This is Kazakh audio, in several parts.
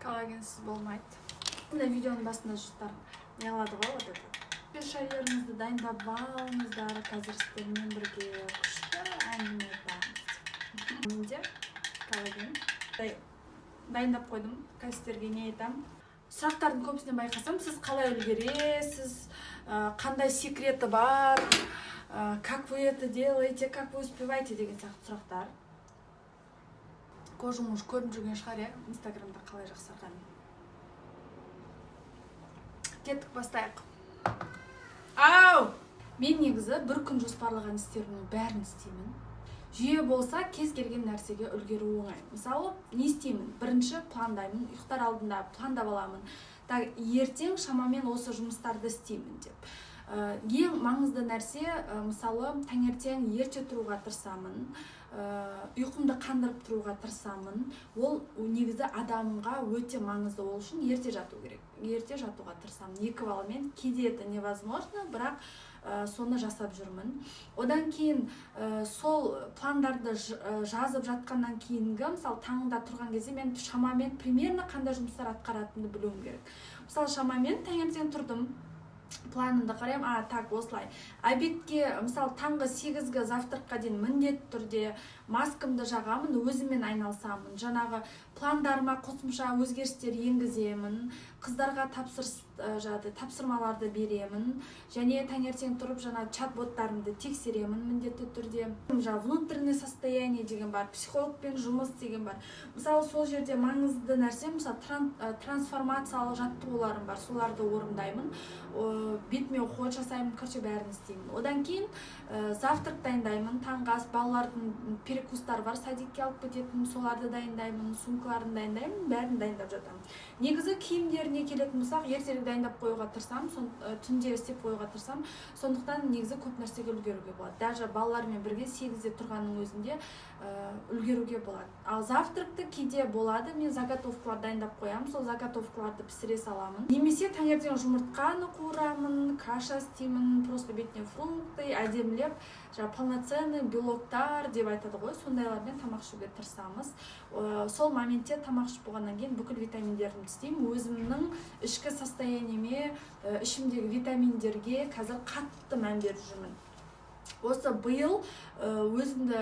Коллагенсіз болмайды. Мына видеоның басында жұрттар не қылады ғой, вот это. Шайларыңызды дайындап алыңыздар, қазір сіздермен бірге күшті әңгіме айтамыз. Менде коллаген дайындап қойдым. Қазірге не айтам? Сұрақтардың көбісінен байқасам, сіз қалай үлгересіз, қандай секреті бар, как вы это делаете, как вы успеваете деген сияқты сұрақтар. Кожың уже көріп жүрген шығар, Инстаграмда қалай жақсарғанын. Кеттік, бастайық. Ау! Мен негізі бір күн жоспарлаған істерімнің бәрін істеймін. Жүйе болса, кез келген нәрсеге үлгеру оңай. Мысалы, не істеймін? Бірінші пландаймын, ұйықтар алдында пландап аламын. Ертең шамамен осы жұмыстарды істеймін деп. Ең маңызды нәрсе, мысалы, таңертең ерте тұруға тырысамын, ұйқымды қандырып тұруға тырысамын. Ол негізі адамға өте маңызды, ол үшін ерте жату керек. Ерте жатуға тырысамын. 2 баламен кейде это невозможно, бірақ соны жасап жүрмін. Одан кейін сол пландарды жазып жатқаннан кейінгі, мысалы таңда тұрған кезде мен шамамен примерно қандай жұмыстар атқаратынды білуім керек. Мысалы шамамен таңертең тұрдым, планымды қараймын, так, осылай. Обедке, мысалы таңғы 8-гі завтракқа дейін міндетті түрде маскамды жағамын, өзімен айналысамын. Жаңағы пландарыма қосымша өзгерістер енгіземін, қыздарға тапсырмаларды беремін, және таңертең тұрып чат-боттарымды тексеремін міндетті түрде. Внутреннее состояние деген бар, психологпен жұмыс деген бар. Мысалы сол жерде маңызды нәрсе, мысалы трансформациялық жаттығуларым бар, соларды орындаймын. Бетіме уход жасаймын, короче, бәрін істеймін. Одан кейін завтрак дайындаймын, таңғы ас, балалардың перекустары бар, садикке алып кететін, соларды дайындаймын, сумкаларын дайындаймын, бәрін дайындап жатамын. Негізі киімдеріне келетін болсақ, ертерек дайындап қоюға тырысам, түнде істеп қоюға тырысам, сондықтан негізі көп нәрсеге үлгеруге болады. Даже балалармен бірге 8-де тұрғанның өзінде үлгеруге болады. Ал завтракты кейде болады, мен заготовкалар дайындап қоямын, сол заготовкаларды пісіре саламын. Немесе таңертең жұмыртқаны қуырамын, каша істеймін, просто бетіне фрукты әдемілеп, полноценный белоктар деп айтады ғой, сондайлармен тамақ ішуге тырысамыз. Сол моментте тамақ ішіп болғаннан кейін бүкіл витаминдерімді істеймін. Өзімнің ішкі состояниеме, ішімдегі витаминдерге қазір қатты мән беріп жүрмін. Осы биыл өзімді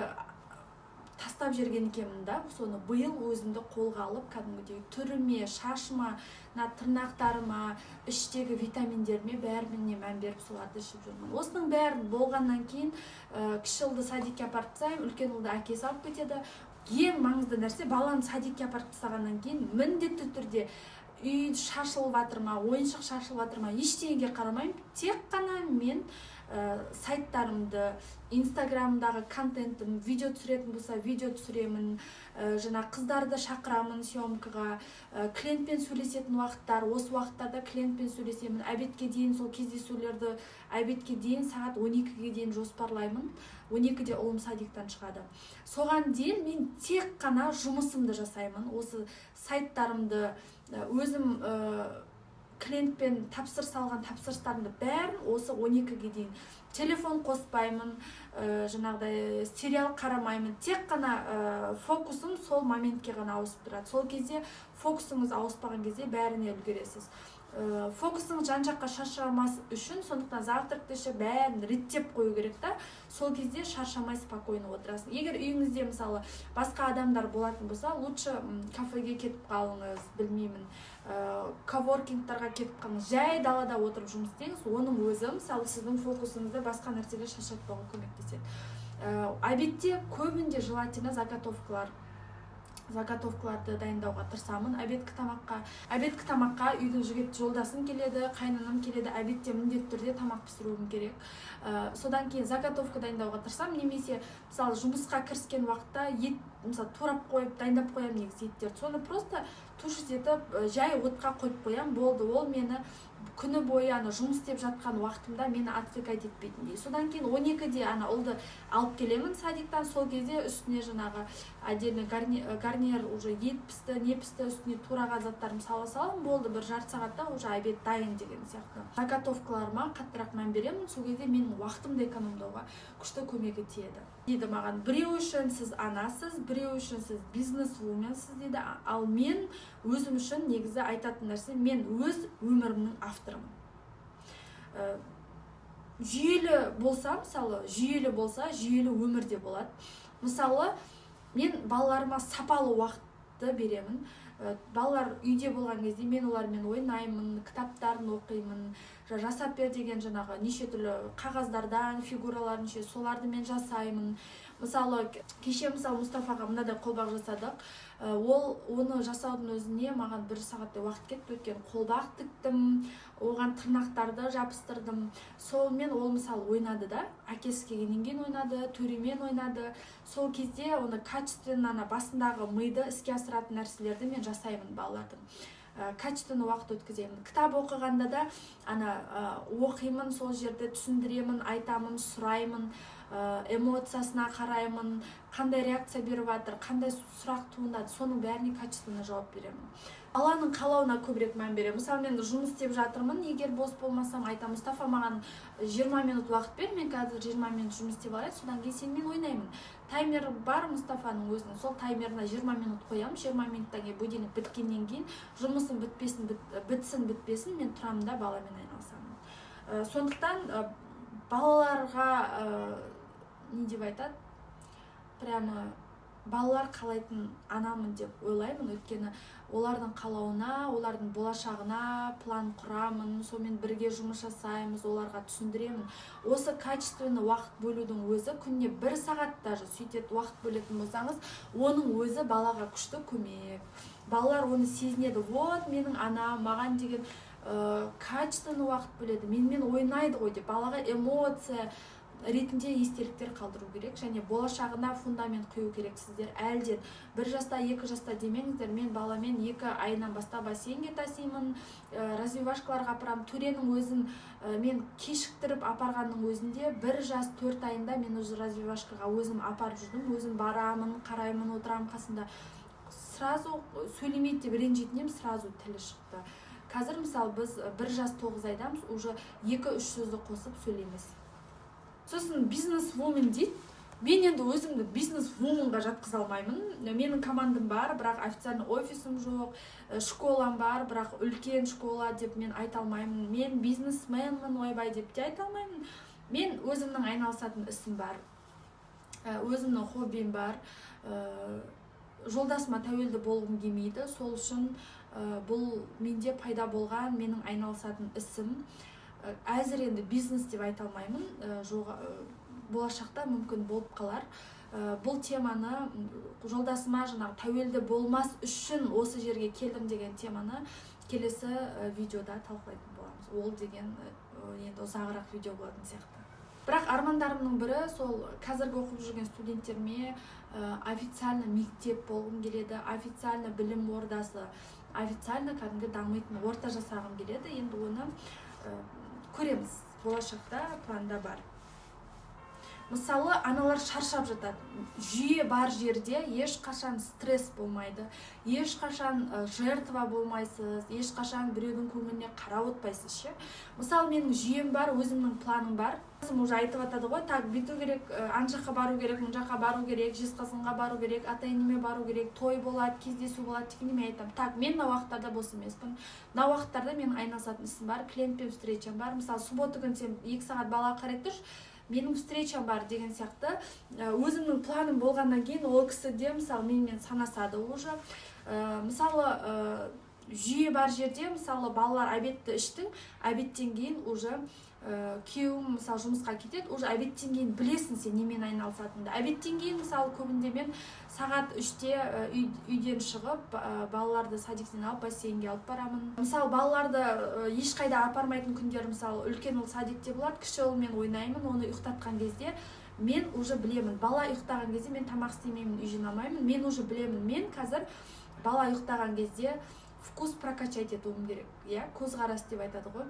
тастап жүрген екенмін да, соны биыл өзімді қолға алып, кәдімгідей түріме, шашыма, тырнақтарыма, іштегі витаминдеріме бәріне мән беріп соларды ішіп жүрмін. Осының бәрін болғаннан кейін кіші ұлды садикке апарып тастаймын, үлкен ұлды әкесі алып кетеді. Ең маңызды нәрсе, баланы садикке апарып тастағаннан кейін міндетті түрде үй шашылып жатыр ма, ойыншық шашылып жатыр ма, ештеңеге қарамаймын. Тек қана мен сайттарымды, инстаграмдағы контентім, видео түсіретін болса, видео түсіремін, қыздарды шақырамын съемкаға, клиентпен сөйлесетін уақыттар, осы уақыттарда клиентпен сөйлесемін, обедке дейін сол кездесулерді обедке дейін сағат 12-ге дейін жоспарлаймын. 12-де ұлым садиктан шығады. Соған дейін мен тек қана жұмысымды жасаймын. Осы сайттарымды өзім клиентпен тапсырыс алған тапсырыстарымды бәрін осы 12-ге дейін телефон қоспаймын, сериал қарамаймын. Тек қана фокусым сол моментке ғана ауысып тұрады. Сол кезде фокусыңыз ауыспаған кезде бәріне үлгересіз. Фокусыңыз жан-жаққа шаршамас үшін, сондықтан завтракты бәрін реттеп қою керек та, сол кезде шаршамай спокойно отырасың. Егер үйіңізде мысалы басқа адамдар болатын болса, лучше кафеге кетіп қалыңыз, білмеймін, коворкингтарға кетіп қалыңыз, жай далада отырып жұмыс істеңіз, оның өзі мысалы сіздің фокусыңызды басқа нәрсеге шаршатпауға көмектеседі. Обедте көбінде желательно заготовкаларды дайындауға тырысамын. Обедкі тамаққа үйдің жігіт жолдасым келеді, қайнанам келеді, обедте міндетті түрде тамақ пісіруім керек. Содан кейін заготовка дайындауға тырысамын, немесе мысалы жұмысқа кіріскен уақытта ет мысалы турап қойып, дайындап қоямын негізі еттерді. Соны просто тушить етіп, жай отқа қойып қоямын, болды. Ол мені күні бойы жұмыс істеп жатқан уақытымда мені отвлекать етпейтіндей. Содан кейін 12-де ұлды алып келемін садиктан, сол кезде үстіне жаңағы отдельный гарнир уже ет пісті, не пісті, үстіне тураға заттарым сала салам, болды, бір жарты сағатта уже обед дайын деген сияқты. Заготовкаларыма қаттырақ мән беремін, сол кезде менің уақытымды экономдауға күшті көмегі тиеді. Дейді маған, біреу үшін сіз анасыз, біреу үшін сіз бизнес-вуменсіз дейді, ал мен өзім үшін негізі айтатын нәрсе, мен өз өмірімнің авторымын. Жүйелі болса, мысалы, жүйелі өмірде болады. Мысалы, мен балаларыма сапалы уақытты беремін. Балалар үйде болған кезде мен олармен ойнаймын, кітаптарын оқимын, жасап бер деген жаңағы неше түрлі қағаздардан фигураларын соларды мен жасаймын. Мысалы, кеше Мұстафаға мынадай қолбақ жасадық. Оны жасаудың өзіне маған 1 сағаттай уақыт кетті, өткен қолбақ тіктім, оған тырнақтарды жабыстырдым. Сонымен ол мысалы ойнады да, әкесі келгеннен кейін ойнады, төремен ойнады. Сол кезде оны качественно басындағы миды іске асыратын нәрселерді мен жасаймын балалардың. Качественно уақыт өткіземін. Кітап оқығанда да оқимын, сол жерде түсіндіремін, айтамын, сұраймын, эмоциясына қараймын, қандай реакция беріп жатыр, қандай сұрақ туындады, соның бәріне качественно жауап беремін. Баланың қалауына көбірек мән беремін. Мысалы, мен жұмыс істеп жатырмын, егер бос болмасам айтам, Мұстафа, маған 20 минут уақыт бер, мен қазір 20 минут жұмыс істеп алайын, содан кейін сенімен ойнаймын. Таймер бар Мұстафаның өзінің, сол таймеріне 20 минут қоямын, 20 минуттан кейін будильник біткеннен кейін жұмысым бітпесін, мен тұрамын да баламен айналысамын. Сондықтан балаларға не деп айтады, прямо балалар қалайтын анамын деп ойлаймын, өйткені олардың қалауына, олардың болашағына план құрамын, сонымен бірге жұмыс жасаймыз, оларға түсіндіремін. Осы качественно уақыт бөлудің өзі, күніне 1 сағат даже сөйтет уақыт бөлетін болсаңыз, оның өзі балаға күшті көмек. Балалар оны сезінеді, вот менің анам маған деген качественно уақыт бөледі, менімен ойнайды ғой деп, балаға эмоция ретінде естеліктер қалдыру керек, және болашағына фундамент құю керек сіздер. Әлден 1 жаста, 2 жаста демеңіздер, мен баламен 2 айынан бастап бассейнге тасимын, развивашкаларға апарамын. Төренің өзін мен кешіктіріп апарғанның өзінде 1 жас 4 айында мен уже развивашкаға өзім апарып жүрдім, өзім барамын, қараймын, отырамын қасында. Сразу сөйлемейді деп ренжитінем, сразу тілі шықты. Қазір мысалы біз 1 жас 9 айдамыз, уже 2-3 сөзді қосып сөйлейміз. Сосын бизнес-вумен дейді. Мен енді өзімді бизнес-вуменға жатқыза алмаймын. Менің командам бар, бірақ официальный офисім жоқ, школам бар, бірақ үлкен школа деп мен айта алмаймын. Мен бизнесменмін, ойбай деп те айта алмаймын. Мен өзімнің айналысатын ісім бар, өзімнің хоббим бар. Жолдасыма тәуелді болғым келмейді, сол үшін бұл менде пайда болған менің айналысатын ісім. Әзір енді бизнес деп айта алмаймын, болашақта мүмкін болып қалар. Бұл теманы жолдасыма жаңағы тәуелді болмас үшін осы жерге келдім деген теманы келесі видеода талқылайтын боламыз. Ол деген енді ұзағырақ видео болатын сияқты. Бірақ армандарымның бірі сол қазіргі оқып жүрген студенттеріме официально мектеп болғым келеді, официально білім ордасы, официально кәдімгі дамитын орта жасағым келеді. Енді оны көреміз, болашақта планда бар. Мысалы, аналар шаршап жатады. Жүйе бар жерде ешқашан стресс болмайды, ешқашан жертва болмайсыз, ешқашан біреудің көңіліне қарап отпайсыз. Мысалы, менің жүйем бар, өзімнің планым бар. Уже айтып атады ғой, так, бүйту керек, ана жаққа бару керек, мына жаққа бару керек, жезқазғанға бару керек, ата-енеме бару керек, той болады, кездесу болады дегенде мен айтамын. Так, мен мына уақыттарда бос емеспін. Мына уақыттарда менің айналысатын ісім бар, клиентпен встречам бар. Мысалы, суббота күні сен 2 сағат бала қарайды тұршы, менің встречам бар деген сияқты. Өзімнің планым болғаннан кейін ол кісі де мысалы менімен санасады уже. Мысалы, жүйе бар жерде, мысалы балалар обедті іштің, обедтен кейін уже күйеуім мысалы жұмысқа кетеді, уже обедтен кейін білесің сен немен айналысатыныңды. Обедтен кейін мысалы көбінде мен сағат 3-те үйден шығып, балаларды садиктен алып бассейнге алып барамын. Мысалы балаларды ешқайда апармайтын күндер, мысалы үлкен ұл садикте болады, кіші ұлмен ойнаймын, оны ұйықтатқан кезде мен уже білемін. Бала ұйықтаған кезде мен тамақ істемеймін, үй жинамаймын. Мен уже білемін, мен қазір бала ұйықтаған кезде вкус прокачать етуім керек, иә, көзқарас деп айтады ғой.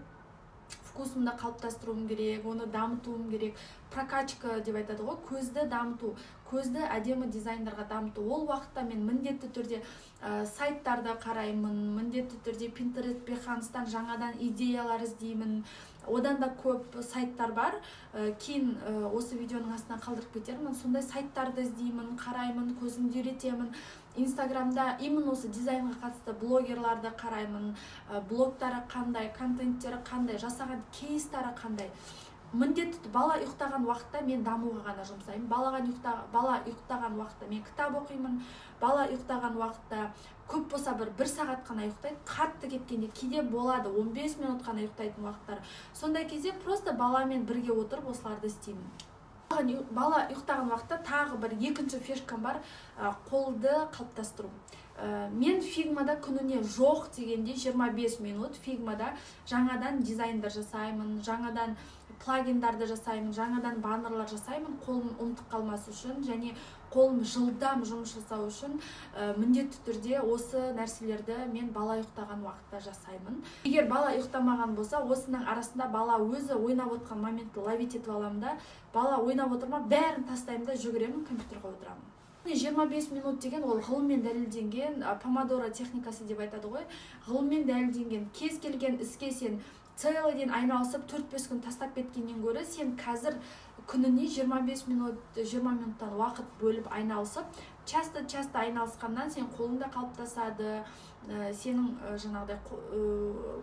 Вкусымды қалыптастыруым керек, оны дамытуым керек. Прокачка деп айтады ғой, көзді дамыту, көзді әдемі дизайндарға дамыту. Ол уақытта мен міндетті түрде сайттарды қараймын, міндетті түрде Pinterest, Behance-тан жаңадан идеялар іздеймін. Одан да көп сайттар бар. Кейін осы видеоның астына қалдырып кетермін. Сондай сайттарды іздеймін, қараймын, көзімді үйретемін. Инстаграмда именно осы дизайнға қатысты блогерларды қараймын, блогтары қандай, контенттері қандай, жасаған кейстары қандай. Міндетті бала ұйықтаған уақытта мен дамуға ғана жұмсаймын. Бала ұйықтаған уақытта мен кітап оқимын. Бала ұйықтаған уақытта көп болса бір сағат қана ұйықтайды. Қатты кеткенде кейде болады 15 минут қана ұйықтайтын уақыттар. Сондай кезде просто баламен бірге отырып осыларды істеймін. Бала ұйықтаған уақытта тағы бір екінші фишкам бар, қолды қалыптастыру. Мен фигмада күніне жоқ дегенде 25 минут фигмада жаңадан дизайндар жасаймын, жаңадан плагиндарды жасаймын, жаңадан баннерлар жасаймын, қолым ұмытып қалмас үшін және қолым жылдам жұмыс жасау үшін міндетті түрде осы нәрселерді мен бала ұйықтаған уақытта жасаймын. Егер бала ұйықтамаған болса, осының арасында бала өзі ойнап отқан моментті ловить етіп аламын да, бала ойнап отырма, бәрін тастаймын да жүгіремін, компьютерға отырамын. 25 минут деген ол ғылыммен дәлелденген помодоро техникасы деп айтады ғой. Ғылыммен дәлелденген кез келген іске сен целый день айналысып 4-5 күн тастап кеткеннен гөрі сен қазір күніне 25 минут, 20 минуттан уақыт бөліп айналысып, часто айналысқаннан сен қолыңда қалыптасады, сенің жаңағыдай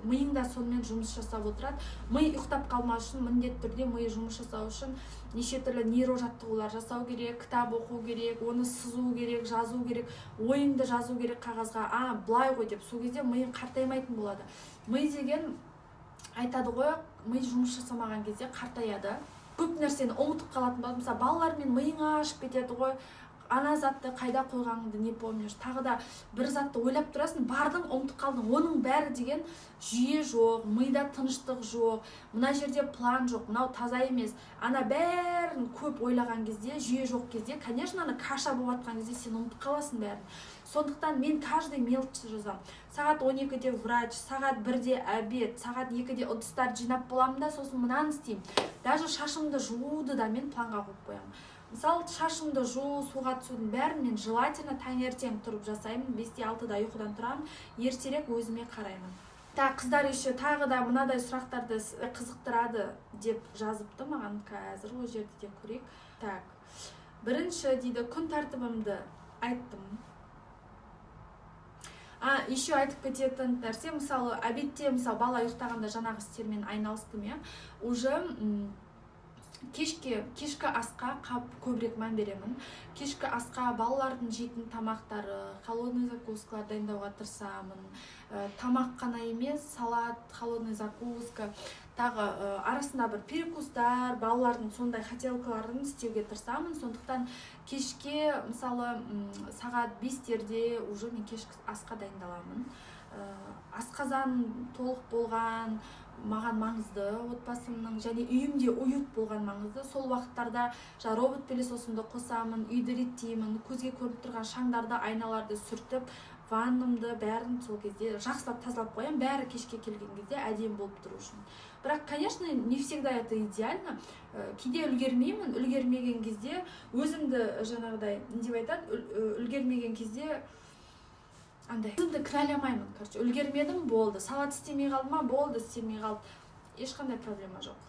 миыңда сонымен жұмыс жасап отырады. Ми ұйықтап қалмас үшін міндетті түрде ми жұмыс жасау үшін неше түрлі нейрожаттығулар жасау керек, кітап оқу керек, оны сызу керек, жазу керек, ойыңды жазу керек қағазға. Былай ғой деп, сол кезде миың қартаймайтын болады. Ми деген айтады ғой, ми жұмыс жасамаған кезде қартаяды. Көп нәрсені ұмытып қалатын болады. Мысалы, балалармен миың ашып кетеді ғой. Ана затты қайда қойғаныңды не помнишь. Тағы да бір затты ойлап тұрасың, бардың, ұмытып қалдың. Оның бәрі деген жүйе жоқ, мида тыныштық жоқ, мына жерде план жоқ, мынау таза емес. Ана бәрін көп ойлаған кезде, жүйе жоқ кезде, конечно, ана каша болып жатқан кезде сен ұмытып қаласың бәрін. Сондықтан мен каждый мелочь жазамын. Сағат 12-де врач, сағат 1-де обед, сағат 2-де ыдыстар жинап боламын да, сосын мынаны істеймін. Даже шашымды жууды да мен планға қойып қоямын. Мысалы, шашымды жуу, суға түсудің бәрін мен желательно таңертең тұрып жасаймын. 5-те 6-да ұйқыдан тұрамын, ертерек өзіме қараймын. Қыздар еще тағы да мынадай сұрақтарды қызықтырады деп жазыпты маған, қазір ол жерде де көрейік. Бірінші дейді, күн тәртібімді айттым. Еще айтып кететін нәрсе, мысалы, обедте, мысалы, бала ұйықтағанда жаңағы істермен айналыстым, я. Уже кешкі асқа көбірек мән беремін. Кешкі асқа балалардың жейтін тамақтары, холодный закускалар дайындауға тырысамын. Тамақ қана емес, салат, холодный закуска, тағы арасында бір перекустар, балалардың сондай хотелкаларын істеуге тырысамын. Сондықтан кешке, мысалы, сағат 5-терде уже мен кешкі асқа дайындаламын. Асқазан толық болған, маған маңызды, отбасымның және үйімде уют болған маңызды. Сол уақыттарда робот пылесосымды қосамын, үйді реттеймін, көзге көрініп тұрған шаңдарды, айналарды сүртіп, ваннымды бәрін сол кезде жақсылап тазалап қоямын, бәрі кешке келген кезде әдемі болып тұру үшін. Бірақ, конечно, не всегда это идеально. Кейде үлгермеймін, үлгермеген кезде өзімді жаңағыдай, не деп айтады, үлгермеген кезде өзімді кінәламаймын. Үлгермедім, болды. Салат істемей қалды ма, болды, істемей қалды. Ешқандай проблема жоқ.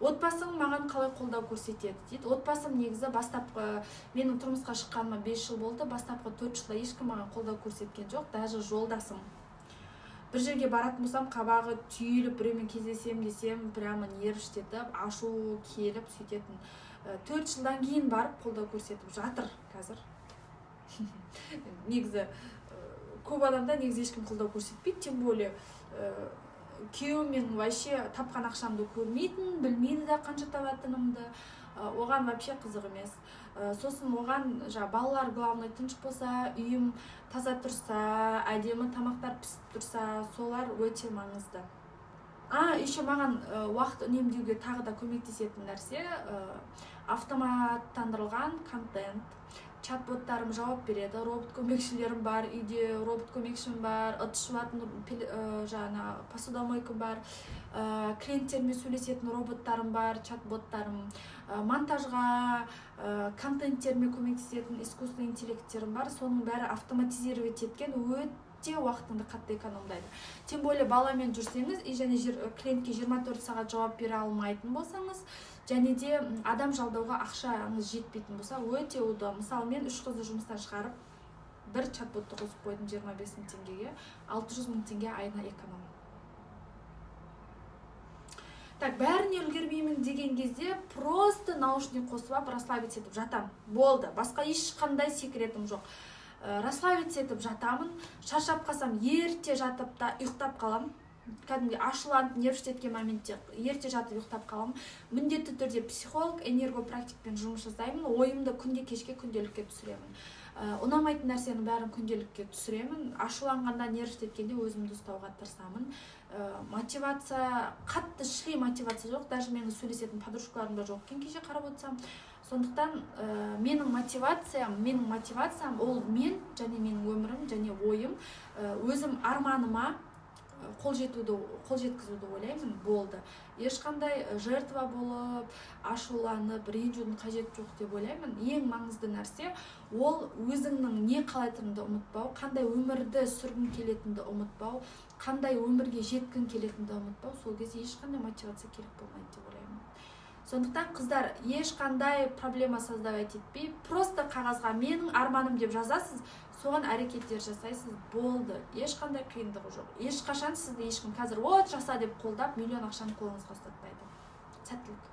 Отбасым маған қалай қолдау көрсетеді дейді. Отбасым негізі бастапқы, менің тұрмысқа шыққаныма 5 жыл болды, бастапқы 4 жылда ешкім маған қолдау көрсеткен жоқ, даже жолдасым. Бір жерге баратын болсам, қабағы түйіліп, біреумен кездесем десем, прямо нервштетіп, ашу келіп сөйтетін. 4 жылдан кейін барып қолдау көрсетіп жатыр қазір. Негізі көп адамда негізі ешкім қолдау көрсетпейді, тем более күйеуім вообще тапқан ақшамды көрмейтін, білмейді да қанша табатынымды, оған вообще қызық емес. Сосын оған балалар главный тыныш болса, үйім таза тұрса, әдемі тамақтар пісіп тұрса, солар өте маңызды. Еще маған уақыт үнемдеуге тағы да көмектесетін нәрсе автоматтандырылған контент, чат-боттарым жауап береді, робот көмекшілерім бар, үйде робот көмекшім бар, ыдыс жуатын жаңа посудомойкам бар, клиенттермен сөйлесетін роботтарым бар, чат-боттарым, монтажға, контенттермен көмектесетін искусственный интеллекттерім бар. Соның бәрі автоматизировать еткен, өте уақытыңды қатты экономдайды. Тем более баламен жүрсеңіз, және клиентке 24 сағат жауап бере алмайтын болсаңыз, және де адам жалдауға ақшаңыз жетпейтін болса, өте удобно. Мысалы, мен 3 қызды жұмыстан шығарып, бір чат-ботты қосып қойдым 25 мың теңгеге, 600 мың теңге айына эконом. Так, бәріне үлгермеймін деген кезде просто наушник қосып алып, расслабиться етіп жатам. Болды. Басқа ешқандай секретім жоқ. Расслабиться етіп жатамын. Шаршап қалсам, ерте жатып та ұйықтап қалам. Кәдімгі ашуланып, нервшт еткен моментте ерте жатып ұйықтап қалам. Міндетті түрде психолог, энергопрактикпен жұмыс жасаймын. Ойымды күнде кешке күнделікке түсіремін. Ұнамайтын нәрсенің бәрін күнделікке түсіремін. Ашуланғанда, нервшт еткенде өзімді ұстауға тырысамын. Мотивация, қатты шли мотивация жоқ. Даже менің сөйлесетін подружкаларым да жоқ екен кейде қарап отырсам. Сондықтан менің мотивациям ол мен және менің өмірім және ойым, өзім арманыма қол жеткізуді ойлаймын, болды. Ешқандай жертва болып, ашуланып, ренжудің қажеті жоқ деп ойлаймын. Ең маңызды нәрсе ол өзіңнің не қалайтыныңды ұмытпау, қандай өмірді сүргің келетінді ұмытпау, қандай өмірге жеткің келетінді ұмытпау. Сол кезде ешқандай мотивация керек болмайды деп ойлаймын. Сондықтан қыздар ешқандай проблема создавать етпей, просто қағазға менің арманым деп жазасыз, соған әрекеттер жасайсыз, болды. Ешқандай қиындығы жоқ. Ешқашан сізді ешкім қазір от жаса деп қолдап, миллион ақшаны қолыңызға ұстатпайды. Сәттілік.